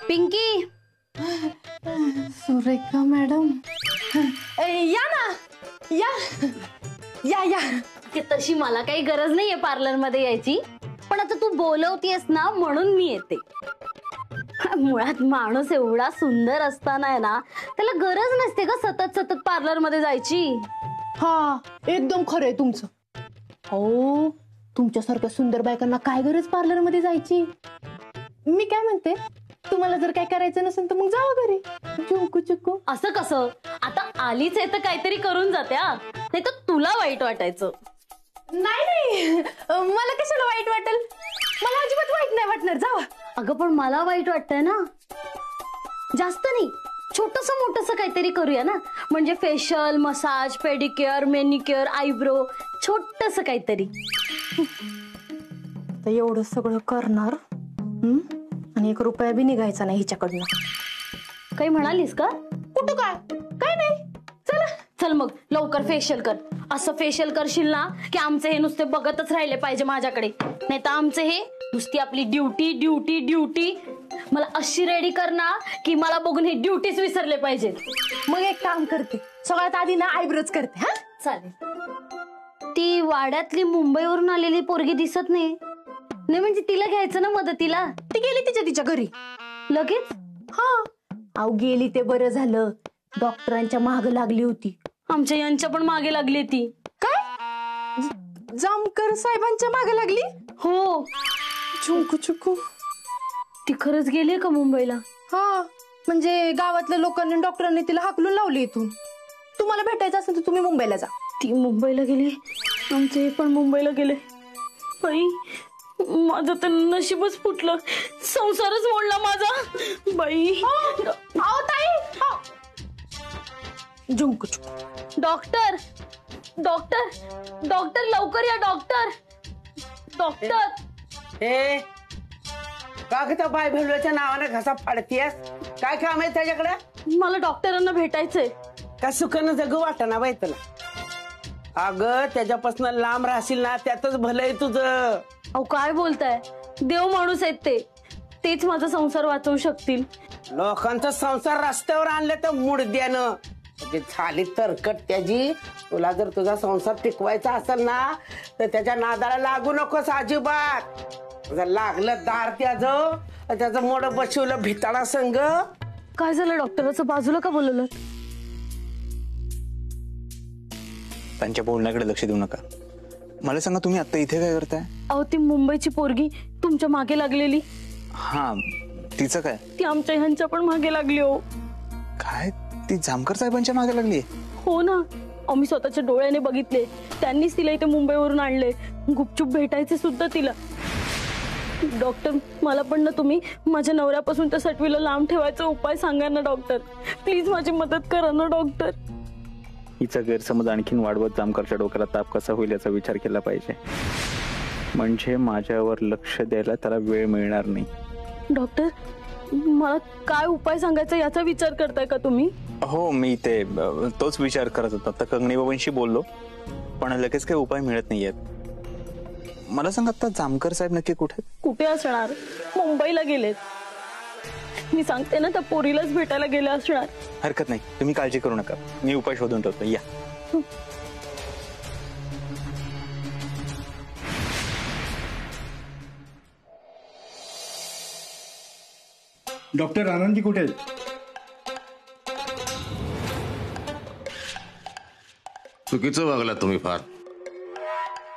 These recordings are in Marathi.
पिंकी, सुरेखा मॅडम, या ना, या या या. तशी मला काही गरज नाहीये पार्लर मध्ये यायची, पण आता तू बोलवतीयस ना म्हणून मी येते. मुळात माणूस एवढा सुंदर असताना आहे ना, त्याला गरज नसते का सतत सतत पार्लर मध्ये जायची. हा, एकदम खरं आहे तुमचं. हो, तुमच्यासारख्या सुंदर बायकांना काय गरज पार्लर मध्ये जायची. मी काय म्हणते, तुम्हाला जर काय करायचं नसेल तर मग जावा घरी, चुकू चुकू. असं कसं, आता आलीच आहे तर काहीतरी करून जात्या, नाही तर तुला वाईट वाटायचं. नाही नाही, मला कशाला वाईट वाटेल, मला अजिबात वाईट नाही वाटणार, जावा. अगं पण मला वाईट वाटतंय ना. जास्त नाही, छोटस मोठस काहीतरी करूया ना, म्हणजे facial, massage, pedicure, manicure, eyebrow, छोटस काहीतरी. तर एवढं सगळं करणार आणि 1 रुपया बी निघायचा नाही हिच्याकडनं. काही म्हणालीस का? कुठं काय, काय नाही. चला चल मग लवकर फेशियल कर. असं फेशियल करशील ना की आमचे हे नुसते बघतच राहिले पाहिजे माझ्याकडे, नाही तर आमचे हे नुसती आपली ड्युटी ड्युटी ड्युटी. मला अशी रेडी कर ना की मला बघून हे ड्युटीच विसरले पाहिजेत. मग एक काम करते, सगळ्यात आधी ना आयब्रोज करते. हा चालेल. ती वाड्यातली मुंबईवरून आलेली पोरगी दिसत नाही, नाही म्हणजे तिला घ्यायचं ना मदतीला. ती गेली तिच्या घरी लगेच. हा, अहो गेली ते बरं झालं, डॉक्टरांच्या माग लागली होती. आमच्या यांच्या पण मागे लागली ती. काय, जामकर साहेबांच्या मागे लागली? हो. चुकू चुकू. ती खरंच गेली का मुंबईला? हा, म्हणजे गावातल्या लोकांनी डॉक्टरांनी तिला हाकलून लावली इथून. तुम्हाला भेटायचं असेल तर तुम्ही मुंबईला जा. ती मुंबईला गेली, आमचे पण मुंबईला गेले. बाई, माझं तर नशीबच फुटलं, संसारच मोडला माझा. बाई. आओ ताई, डॉक्टर डॉक्टर डॉक्टर, लवकर या डॉक्टर. डॉक्टर. हे का बाय भेळूच्या नावाने घसा फाडतीयस? काय काम आहे त्याच्याकडे? मला डॉक्टरांना भेटायचंय. का सुखानं जगू वाटना बाई तुला? अगं त्याच्यापासून लांब राहशील ना, त्यातच भलं आहे तुझं. अहो काय बोलताय, देव माणूस आहेत ते, तेच माझा संसार वाचवू शकतील. लोकांचा संसार रस्त्यावर आणले तर मुडद्यानं झाली तरकट त्याची. तुला जर तुझा संसार टिकवायचा असेल ना तर त्याच्या नादाला लागू नकोस अजिबात. जर लागलं दार त्याचं मोड बसवलं भिताडा संघ. काय झालं डॉक्टराचं, बाजूला का बोलवलं? त्यांच्या बोलण्याकडे लक्ष देऊ नका. मला सांगा, तुम्ही आता इथे काय करताय? अहो ती मुंबईची पोरगी तुमच्या मागे लागलेली. हा, तिचं काय? ती आमच्या ह्यांच्या पण मागे लागली. हो काय, ती जामकर साहेबांच्या मागे लागली? हो ना, आम्ही स्वतःच्या डोळ्याने बघितले. त्यांनीच तिला इथे मुंबईवरून आणले, गुपचूप भेटायचे सुद्धा तिला. डॉक्टर, मला पण ना तुम्ही माझ्या नवऱ्यापासून त्या सटवीला लांब ठेवायचा उपाय सांगा ना डॉक्टर. प्लीज माझी मदत करा ना डॉक्टर. हिचा गैरसमज आणखीन वाढवत जामकरच्या डोक्याला ताप कसा होईल याचा विचार केला पाहिजे, म्हणजे माझ्यावर लक्ष द्यायला त्याला वेळ मिळणार नाही. डॉक्टर, मला काय उपाय सांगायचा याचा विचार करताय का तुम्ही? हो, मी ते तोच विचार करत होता. आता कंगणी बाबांशी बोललो, पण लगेच काही उपाय मिळत नाहीयेत. मला सांग, आता जामकर साहेब नक्की कुठे? कुठे असणार, मुंबईला गेलेत. मी सांगते ना, त्या पोरीलाच भेटायला गेले असणार. हरकत नाही, तुम्ही काळजी करू नका, मी उपाय शोधून ठेवतो. या. डॉक्टर आनंदी कुठे आहेत? चुकीचं वागला तुम्ही फार.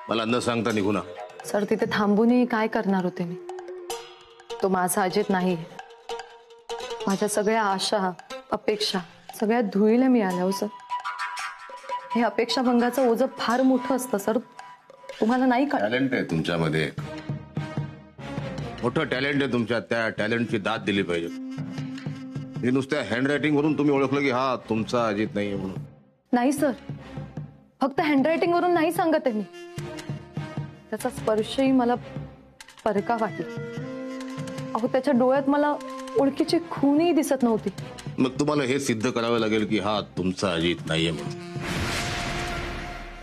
मला न सांगता निघून. सर, तिथे थांबूनही काय करणार होते मी? तो माझा अजित नाही. माझ्या सगळ्या आशा अपेक्षा सगळ्या धुळीला मिळाल्या. हो सर, हे अपेक्षा भंगाचं ओझं फार मोठं असतं सर, तुम्हाला नाही कळत. टॅलेंट आहे तुमच्यामध्ये, मोठं टॅलेंट आहे तुमच्यात. त्या टॅलेंटची दाद दिली पाहिजे. हे नुसत्या हँडरायटिंग वरून तुम्ही ओळखलं की हा तुमचा अजित नाहीये म्हणून. नाही सर, फक्त हँडरायटिंग वरून नाही सांगत आहे मी. त्याचा स्पर्शही मला परका वाटला. अहो, त्याच्या डोळ्यात मला ओळखीची खूनही दिसत नव्हती. मग तुम्हाला हे सिद्ध करावं लागेल की हा तुमचा अजित नाहीये म्हणून.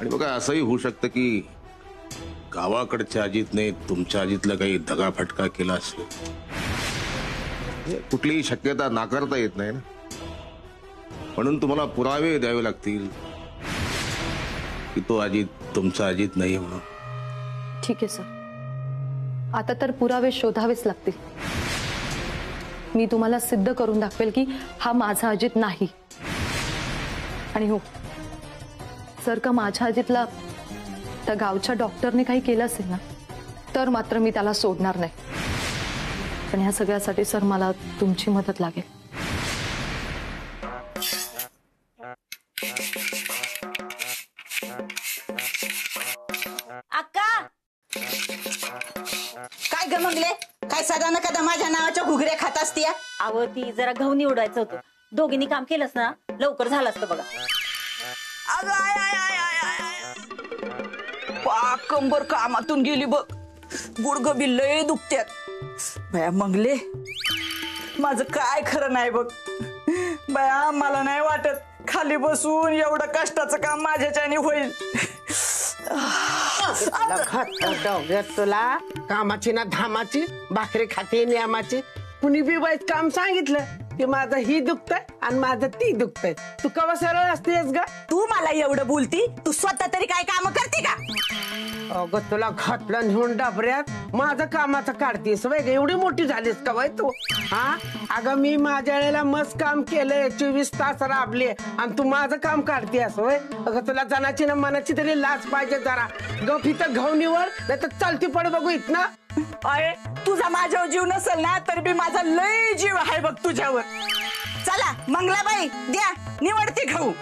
आणि बघा असंही होऊ शकतं की गावाकडच्या अजितने तुमच्या अजितला काही दगाफटका केला असेल. कुठलीही शक्यता नाकारता येत नाही ना. म्हणून तुम्हाला पुरावे द्यावे लागतील की तो अजित तुमचा अजित नाहीये म्हणून. ठीक आहे सर, आता तर पुरावे शोधावेच लागतील. मी तुम्हाला सिद्ध करून दाखवेल की हा माझा अजित नाही. आणि हो, जर का माझ्या अजितला त्या गावच्या डॉक्टरने काही केलं असेल ना, तर मात्र मी त्याला सोडणार नाही. पण ह्या सगळ्यासाठी सर मला तुमची मदत लागेल. अक्का, काय ग मंगले? काय सदा न कदा माझ्या नावाच्या घुगऱ्या खात असते? अहो ती जरा गहू निवडायचं होतं, दोघींनी काम केलंस ना लवकर झालं असतं बघा. अगं I I I I I, पाक कंबर कामातून गेली बघ. गुडघं बी लय दुखत्यात. बया मंगले, माझं काय खरं नाही बघ. बया मला नाही वाटत खाली बसून एवढं कष्टाचं काम माझ्याच्याने होईल. तुला कामाची ना धामाची, भाकरी खाते नियमाची. कुणी बी बाईत काम सांगितलं की माझं ही दुखतंय आणि माझं ती दुखतंय. तू कवा सरळ असतेस ग? तू मला एवढं बोलती, तू स्वतः तरी काय काम करते का? अगं तुला घातलं नेऊन डबऱ्यात, माझं कामाचं काढतीस वय? एवढी मोठी झालीस का वय तू? हा अगं मी माझ्या वेळेला मस्त काम केलंय, 24 तास राबले आणि तू माझं काम काढतीस वय? अगं तुला जनाची ना मनाची तरी लाज पाहिजे जरा. गप इथं घाव निवड, नाही तर चालती पड बघू इथनं. अरे तुझा माझ्यावर जीव नसेल ना तर बी माझा लय जीव आहे बघ तुझ्यावर. चला मंगलाबाई द्या निवडते खाऊ.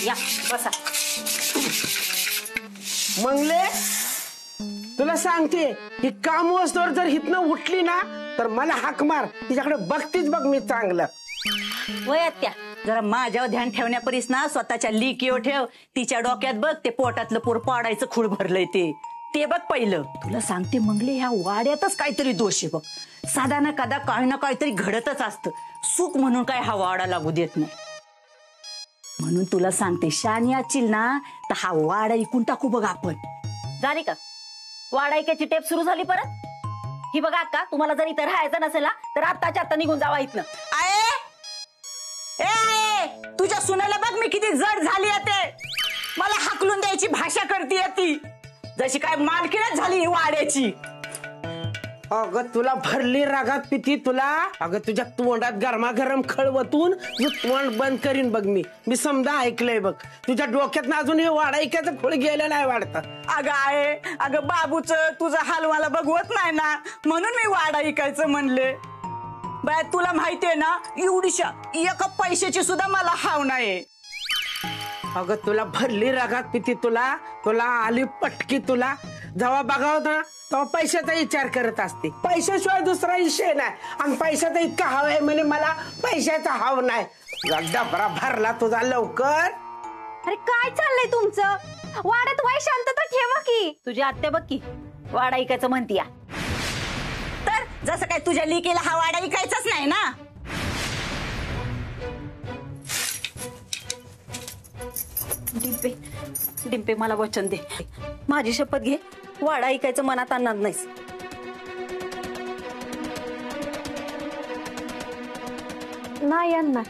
या बसा. मंगले तुला सांगते, ही काम वस्तूवर जर हिथनं उठली ना तर मला हाक मार. तिच्याकडे बघतीच बघ मी चांगलं. वयात त्या जरा माझ्यावर ध्यान ठेवण्यापरीस ना स्वतःच्या लिकीवर ठेव. तिच्या डोक्यात बघ ते पोटातलं पोर पाडायचं खूळ भरलंय ते बघ पहिलं. तुला सांगते मंगले, ह्या वाड्यातच काहीतरी दोष आहे बघ. साधा ना कदा काही ना काहीतरी घडतच असतं. सुख म्हणून काय हा वाडा लागू देत नाही. म्हणून तुला सांगते, शानी असशील ना तर हा वाडा इकून टाकू बघ आपण. झाली का वाडा ऐकायची टेप सुरू झाली परत? ही बघा अक्का, तुम्हाला जर इथं राहायचं नसेल ना तर आत्ताच्या आत्ता निघून जावा इथनं. तुझ्या सुनाला बघ मी किती जड झाली आहे. मला हाकलून द्यायची भाषा करते ती, जशी काय मालकीनच झाली ही वाड्याची. अगं तुला भरली रागात पिती तुला. अगं तुझ्या तोंडात गरमागरम खळवतून तू तोंड बंद करीन बघ. मी समजा ऐकलंय बघ. तुझ्या डोक्यात अजून हे वाडा ऐकायचं खोळ गेलं नाही वाटतं. अगं आहे, अगं बाबूच तुझा हाल मला बघवत नाही ना, म्हणून मी वाडा ऐकायचं म्हणले. बाय तुला माहितीये ना, एवढीशा एका पैशाची सुद्धा मला हाव नाही. अगं तुला भरली रागात पिती तुला आली पटकी. तुला जेव्हा बघावं ना तेव्हा पैशाचा विचार करत असते. पैशाशिवाय दुसरा विषय नाही. आणि पैशाचा इतका हाव आहे म्हणे मला पैशाचा हाव नाही. डबरा भरला तुझा लवकर. अरे काय चाललंय तुमचं? वाड्यात वाय शांतता ठेवा की. तुझी आत्या बघ की वाडा ऐकायचं म्हणतीया. तर जसं काय तुझ्या लिकीला हा वाडा ऐकायचाच नाही ना. डिंपे मला वचन दे, माझी शपथ घे, वाडा ऐकायचं मनात आणणार नाहीस. नाही आणणार.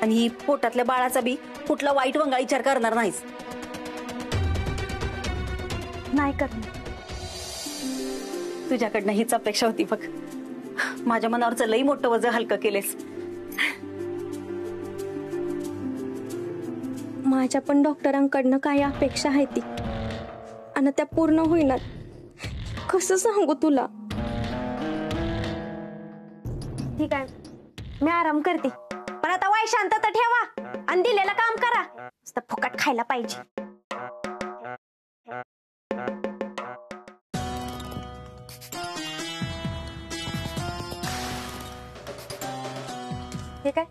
आणि पोटातल्या बाळाचा बी कुठला वाईट वंगा विचार करणार नाहीस. नाही करणार. तुझ्याकडनं हीच अपेक्षा होती बघ. माझ्या मनावरचं लई मोठं वजन हलकं केलेस. माझ्या पण डॉक्टरांकडनं काही अपेक्षा आहे ती, आणि त्या पूर्ण होईनात. कसं सांगू तुला? ठीक आहे, मी आराम करते, पण आता वाय शांतता ठेवा आणि दिलेलं काम करा. नुसतं फुकट खायला पाहिजे. हे काय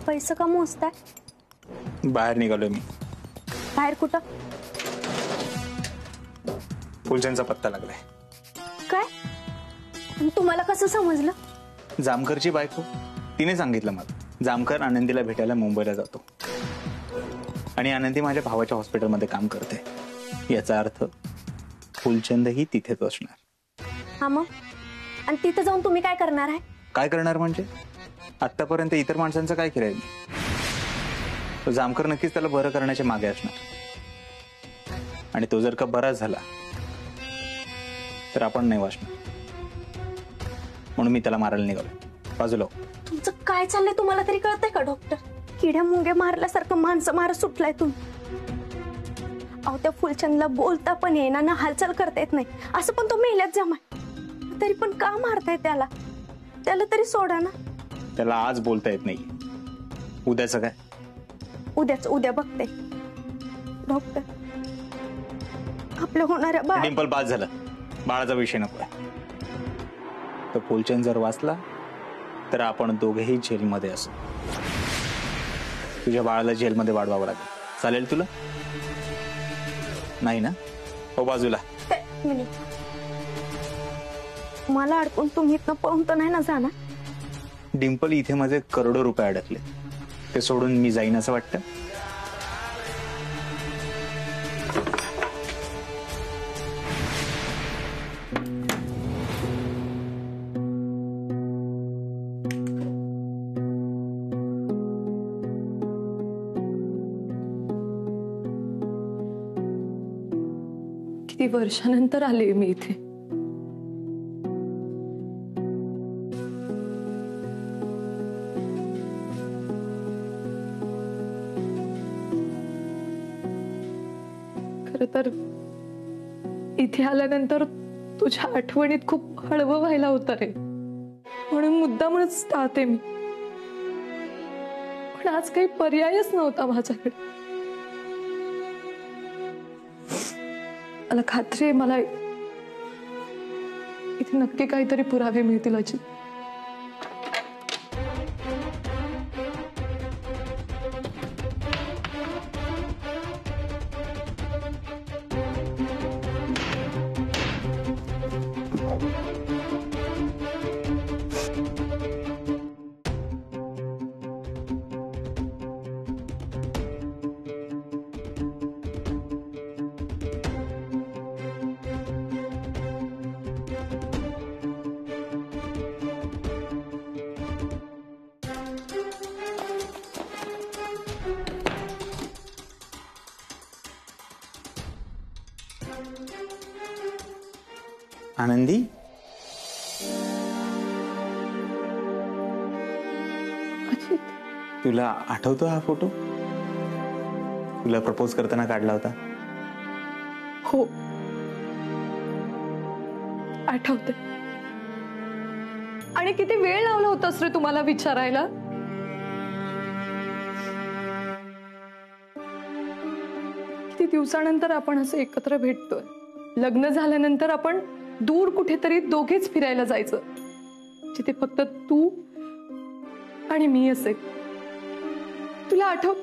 पैसे का मोजताय? बाहेर निघालोय मी. बाहेर कुठं? फुलचंदचा पत्ता लागलाय. काय? आणि तुम्हाला कसं समजलं? जामकरची बायको तिने सांगितलं मला जामकर आनंदीला भेटायला मुंबईला जातो आणि आनंदी माझ्या भावाच्या हॉस्पिटलमध्ये काम करते. याचा अर्थ फुलचंदही तिथेच असणार. हा मग आणि तिथं जाऊन तुम्ही काय करणार आहे? काय करणार म्हणजे आतापर्यंत इतर माणसांचं काय केलंय मी? तो जामकर नक्कीच त्याला बरं करण्याच्या मागे असणार आणि तो जर का बरा झाला तर आपण नाही वाचणार. म्हणून मी त्याला मारायला निघालो. बाजूला हो. तुमचं काय चाललंय तुम्हाला तरी कळतंय का डॉक्टर? किड्या मुंग्या मारल्यासारखं माणसं मार सुटलाय तुम्ही. अहो त्या फुलचंदला बोलता पण येईना ना हालचाल करता येत नाही. असं पण तो मेल्यात जमाय. तरी पण का मारताय त्याला? त्याला तरी सोडा ना. त्याला आज बोलता येत नाही. उद्याचं काय? उद्या बघते डॉक्टर. आपल्या होणाऱ्या बाळ डिंपल बाद झालं. बाळाचा विषय नकोय. तर फुलचंद जर वाचला तर आपण दोघेही जेलमध्ये असू. तुझ्या बाळाला जेलमध्ये वाढवावं लागेल. चालेल तुला? नाही ना? हो बाजूला. मला अडकून तुम्ही इथनं पळून तर नाही ना जाणार? डिंपल इथे माझे करोडो रुपये अडकले. ते सोडून मी जाईन असं वाटतं? किती वर्षानंतर आले मी इथे. खरं तर इथे आल्यानंतर तुझ्या आठवणीत खूप हळवं व्हायला होतं रे. म्हणून मुद्दामच टाळते मी. पण आज काही पर्यायच नव्हता माझ्याकडे. मला खात्री आहे मला इथे नक्की काहीतरी पुरावे मिळतील अजित. आनंदी, तुला आठवतो हा फोटो? तुला प्रपोज करताना काढला होता. हो आठवते. आणि किती वेळ लावला होतास रे तुम्हाला विचारायला? किती दिवसानंतर आपण असं एकत्र भेटतोय. लग्न झाल्यानंतर आपण दूर कुठेतरी दोघेच फिरायला जायचं, जिथे फक्त तू आणि मी असेल. तुला आठव?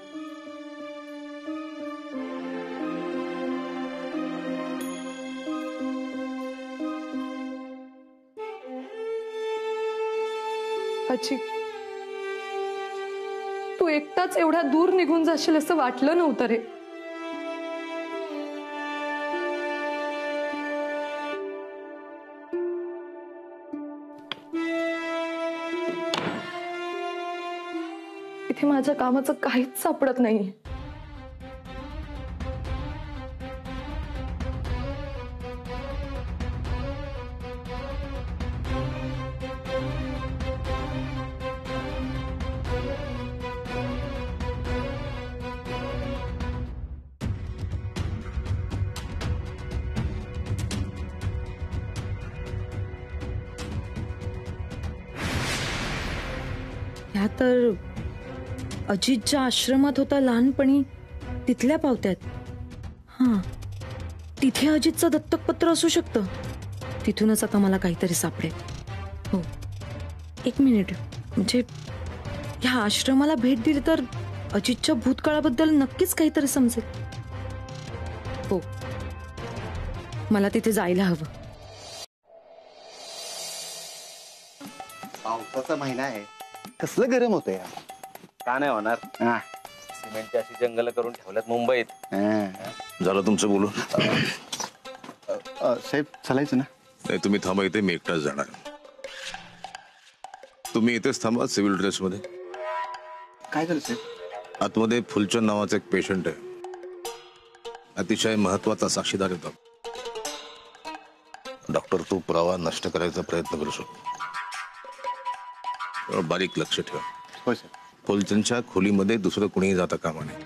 अची, तू एकटाच एवढा दूर निघून जाशील असं वाटलं नव्हतं रे. इथे माझ्या कामाचं काहीच सापडत नाहीये. ह्या तर अजितच्या आश्रमात होता लहानपणी तिथल्या पावत्यात. हां, तिथे अजितचं दत्तकपत्र असू शकतं. तिथूनच आता मला काहीतरी सापडेल. हो, एक मिनिट. म्हणजे ह्या आश्रमाला भेट दिली तर अजितच्या भूतकाळाबद्दल नक्कीच काहीतरी समजेल. हो, मला तिथे जायला हवं. पावसाचा महिना आहे, कसलं गरम होतं यार. का नाही होणार? हा. सिमेंटची अशी जंगल करून ठेवल्यात मुंबईत. झालं तुमचं बोलून? साहेब चालायचं ना? नाही, तुम्ही थांबा इथे, मी एकटाच जाणार. तुम्ही इथेच थांबा सिव्हिल ड्रेस मध्ये. काय झालं साहेब? आतमध्ये फुलचंद नावाचा एक पेशंट आहे, अतिशय महत्वाचा साक्षीदार येतो. डॉक्टर तो पुरावा नष्ट करायचा प्रयत्न करू शकतो. बारीक लक्ष ठेवा. हो सर. फुलचंदच्या खोलीमध्ये दुसरं कुणीही जाता कामा नये.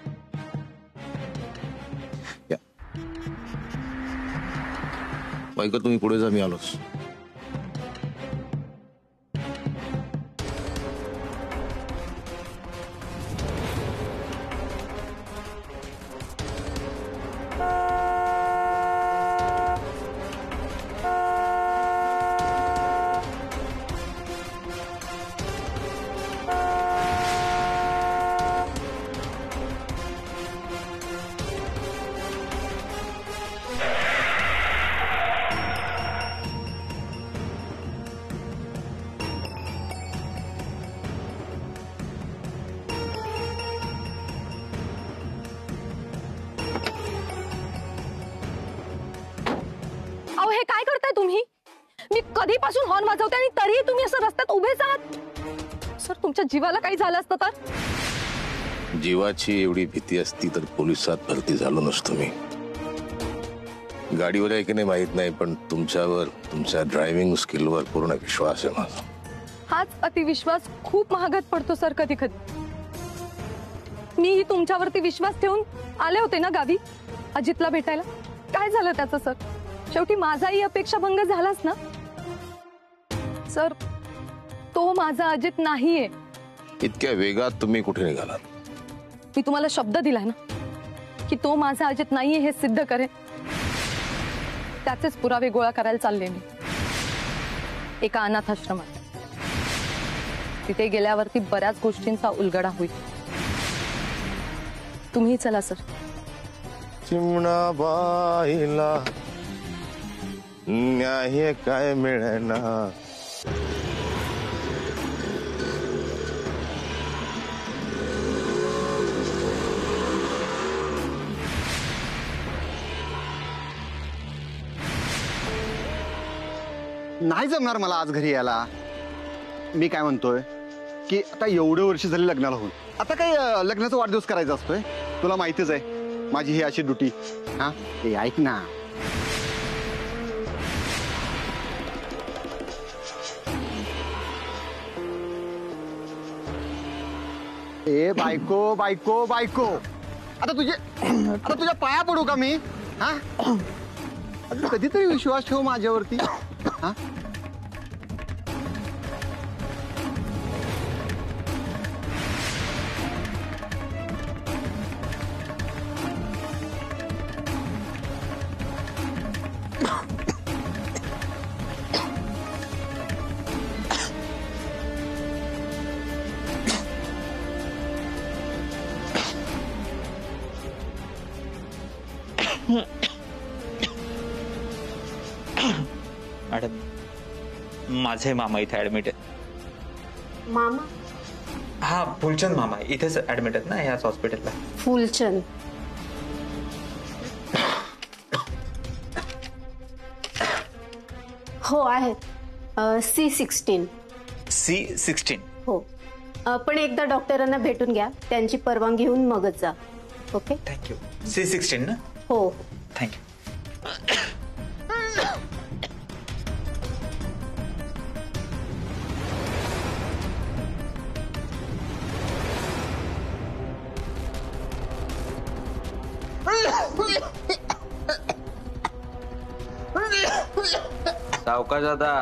या बायका, तुम्ही पुढे जा, मी आलोच. अहो हे काय करताय तुम्ही? मी कधीपासून हॉर्न वाजवते आणि तरीही तुम्ही असं रस्त्यात उभेच आहात. सर तुमच्या जीवाला काही झालं असतं तर? जीवाची एवढी भीती असती तर पोलिसात भरती झालो नसतो मी. गाडीवर आहे की नाही माहित नाही, पण तुमच्यावर, तुमच्या ड्रायव्हिंग स्किलवर पूर्ण विश्वास आहे माझा. हाच अतिविश्वास खूप महागात पडतो सर कधी कधी. मीही तुमच्यावरती विश्वास ठेवून आले होते ना गावी अजितला भेटायला. काय झालं त्याचं सर? शेवटी माझाही अपेक्षाभंग झालाच ना सर. तो माझा अजित नाहीये. इतक्या वेगात तुम्ही कुठे निघालात? मी तुम्हाला शब्द दिलाय ना की तो माझा अजित नाहीये हे सिद्ध करेन. त्याचेच पुरावे गोळा करायला चालले मी एका अनाथ आश्रमात. तिथे गेल्यावरती बऱ्याच गोष्टींचा उलगडा होईल. तुम्ही चला सर. चिमणाबाईला न्याय काय मिळेना. नाही जमणार मला आज घरी यायला. मी काय म्हणतोय की आता एवढे वर्ष झाले लग्नाला होऊन, आता काही लग्नाचा वाढदिवस करायचा असतोय. तुला माहितीच आहे माझी ही अशी ड्युटी. हा ते ऐक ना. ए बायको बायको बायको, आता तुझ्या पाया पडू का मी? हा कधीतरी विश्वास ठेव माझ्यावरती. हा मॅडम, माझे मामा इथे ऍडमिट आहेत. मामा? हा, फुलचंद मामा इथेच ऍडमिट आहेत ना याच हॉस्पिटलला. फुलचंद? हो आहेत. C16. C16? हो. पण एकदा डॉक्टरांना भेटून घ्या, त्यांची परवानगी घेऊन मगच जा. ओके? थँक्यू. C16 ना? हो. थँक्यू. सावकाश दादा.